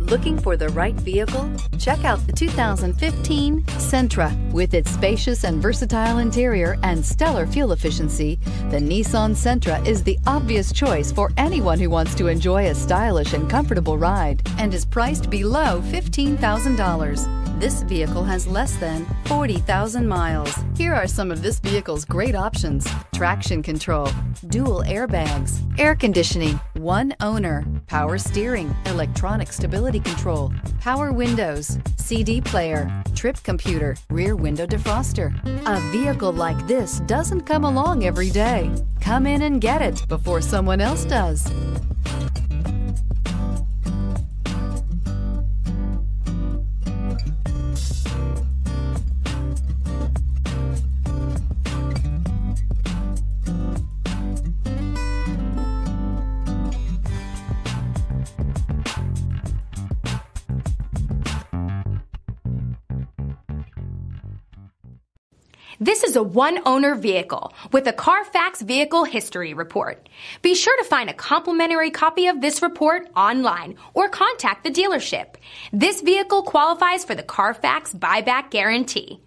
Looking for the right vehicle? Check out the 2015 Sentra. With its spacious and versatile interior and stellar fuel efficiency, the Nissan Sentra is the obvious choice for anyone who wants to enjoy a stylish and comfortable ride and is priced below $15,000. This vehicle has less than 40,000 miles. Here are some of this vehicle's great options: traction control, dual airbags, air conditioning, one owner, power steering, electronic stability control, power windows, CD player, trip computer, rear window defroster. A vehicle like this doesn't come along every day. Come in and get it before someone else does. This is a one-owner vehicle with a Carfax Vehicle History Report. Be sure to find a complimentary copy of this report online or contact the dealership. This vehicle qualifies for the Carfax Buyback Guarantee.